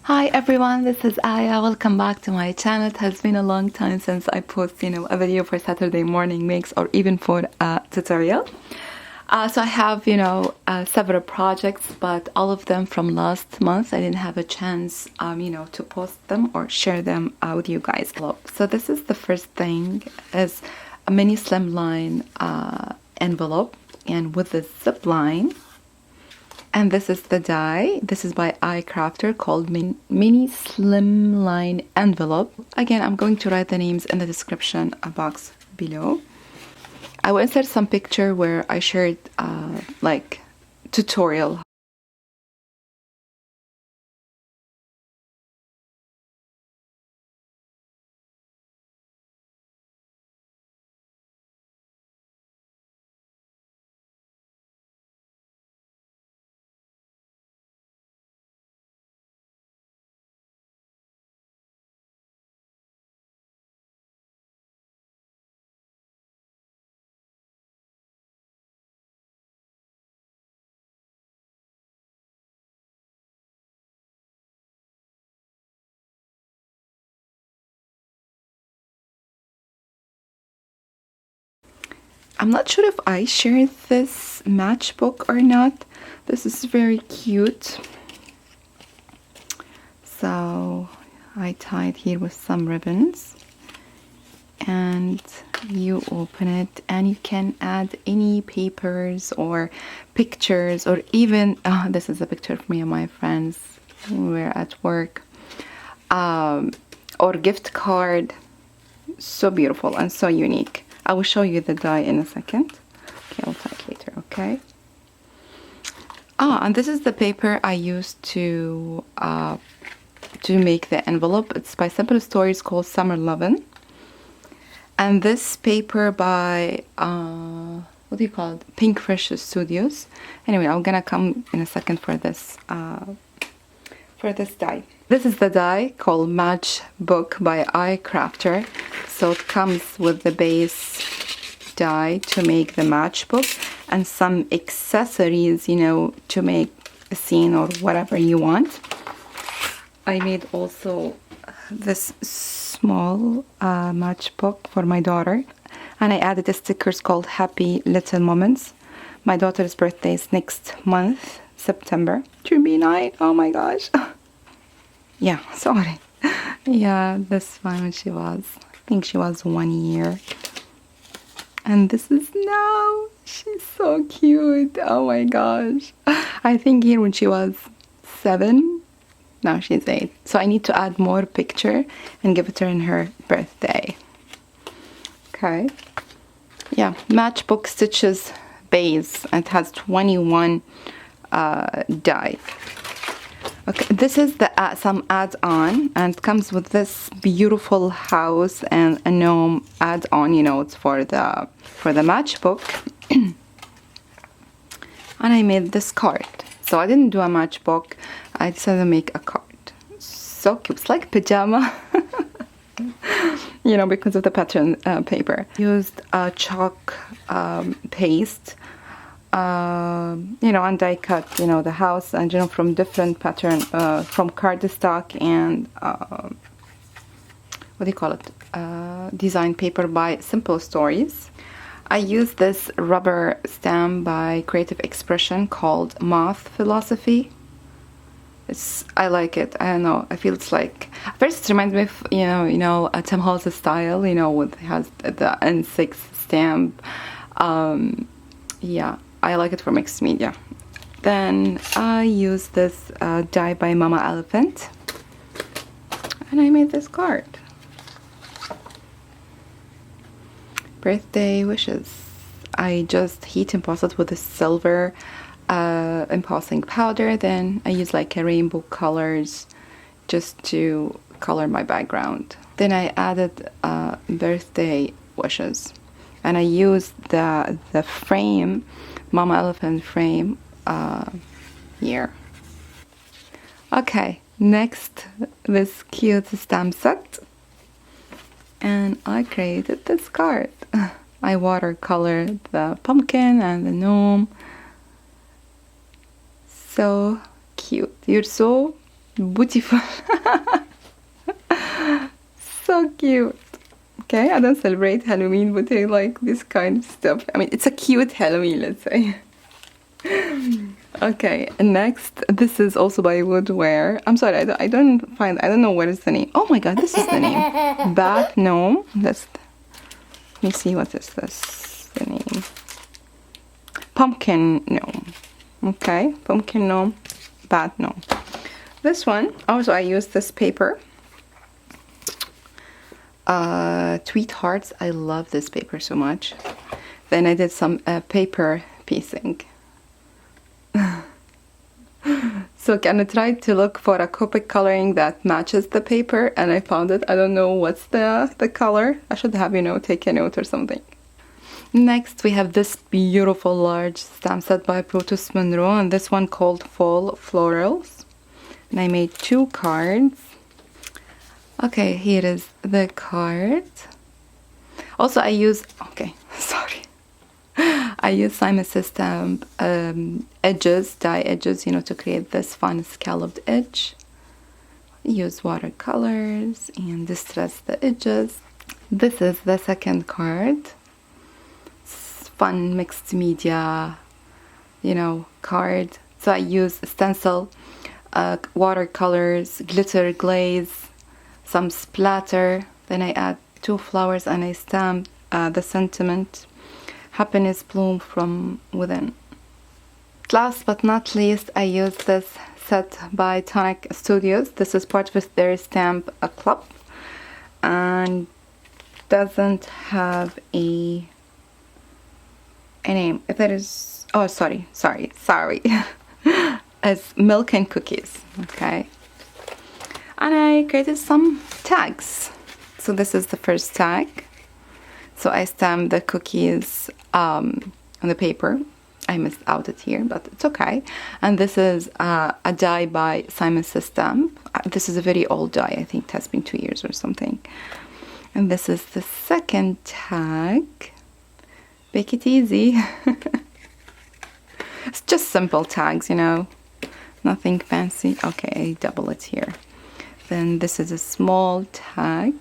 Hi everyone, this is Aya. Welcome back to my channel. It has been a long time since I post, a video for Saturday morning makes or even for a tutorial. So I have, several projects, but all of them from last month. I didn't have a chance, to post them or share them with you guys. So this is the first thing, is a mini slimline envelope and with a zip line. And this is the die. This is by iCrafter called Mini Slimline Envelope. Again, I'm going to write the names in the description box below. I will insert some picture where I shared like tutorial. I'm not sure if I shared this matchbook or not. This is very cute. So I tied here with some ribbons. And you open it and you can add any papers or pictures, or even this is a picture of me and my friends when we were at work, or gift card. So beautiful and so unique. I will show you the die in a second. Okay, I'll talk later. Okay. And this is the paper I used to make the envelope. It's by Simple Stories, called Summer Lovin'. And this paper by what do you call it? Pink Fish Studios. Anyway, I'm gonna come in a second for this die. This is the die called Matchbook by iCrafter. So it comes with the base die to make the matchbook and some accessories, to make a scene or whatever you want. I made also this small matchbook for my daughter, and I added the stickers called Happy Little Moments. My daughter's birthday is next month, September. She'll be 9. Oh my gosh. Yeah, sorry. Yeah, this one when I think she was 1 year. And this is now. She's so cute. Oh my gosh. I think here when she was 7. Now she's 8. So I need to add more picture and give it to her in her birthday. Okay. Yeah, matchbook stitches base. It has 21 die. Okay, this is the some add-on, and it comes with this beautiful house and a gnome add-on. It's for the matchbook. And I made this card. So I didn't do a matchbook. I decided to make a card. So cute. It's like pajama. Because of the pattern paper. Used chalk paste. And die cut, the house and from different pattern, from cardstock and what do you call it? Design paper by Simple Stories. I used this rubber stamp by Creative Expression called Moth Philosophy. I like it. I don't know. I feel it's like, first it reminds me of Tim Holtz style. With has the N6 stamp. Yeah. I like it for mixed media. Then I used this die by Mama Elephant, and I made this card. Birthday wishes. I just heat embossed it with a silver embossing powder. Then I use like a rainbow colors just to color my background. Then I added birthday wishes, and I used the frame, Mama Elephant frame, here. Okay, next, this cute stamp set, and I created this card. I watercolored the pumpkin and the gnome. So cute. You're so beautiful. So cute. Okay, I don't celebrate Halloween, but I like this kind of stuff. I mean, it's a cute Halloween, let's say. Okay, and next, this is also by WOODWARE. I'm sorry, I don't know what is the name. Oh my god, this is the name. Bat Gnome. Let me see, what is this? The name. Pumpkin Gnome. Okay, Pumpkin Gnome, Bat Gnome. This one, also I used this paper. Tweet Hearts. I love this paper so much. Then I did some paper piecing. So I tried to look for a Copic coloring that matches the paper, and I found it. I don't know what's the color. I should have, you know, take a note or something. Next, we have this beautiful large stamp set by Brutus Monroe, and this one called Fall Florals. And I made 2 cards. Okay, here is the card. Also, I use, okay, sorry. I use Kanase stamp edges, die edges, you know, to create this fun scalloped edge. Use watercolors and distress the edges. This is the second card. It's fun mixed media, you know, card. So I use stencil, watercolors, glitter glaze, some splatter. Then I add 2 flowers and I stamp the sentiment. Happiness bloom from within. Last but not least, I use this set by Tonic Studios. This is part of their stamp club and doesn't have a name. If it is, oh sorry. It's milk and cookies. Okay, and I created some tags. So this is the first tag. So I stamped the cookies on the paper. I missed out it here, but it's okay. And this is a die by Kanase stamp. This is a very old die. I think it has been 2 years or something. And this is the second tag. Make it easy. It's just simple tags, you know. Nothing fancy. Okay, I double it here. Then this is a small tag.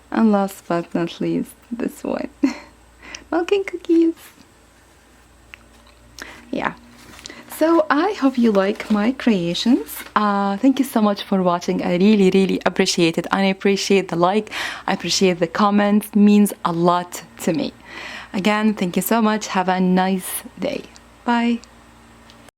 And last but not least, this one. Milk and cookies. Yeah. So I hope you like my creations. Thank you so much for watching. I really appreciate it. And I appreciate the like. I appreciate the comments. It means a lot to me. Again, thank you so much. Have a nice day. Bye.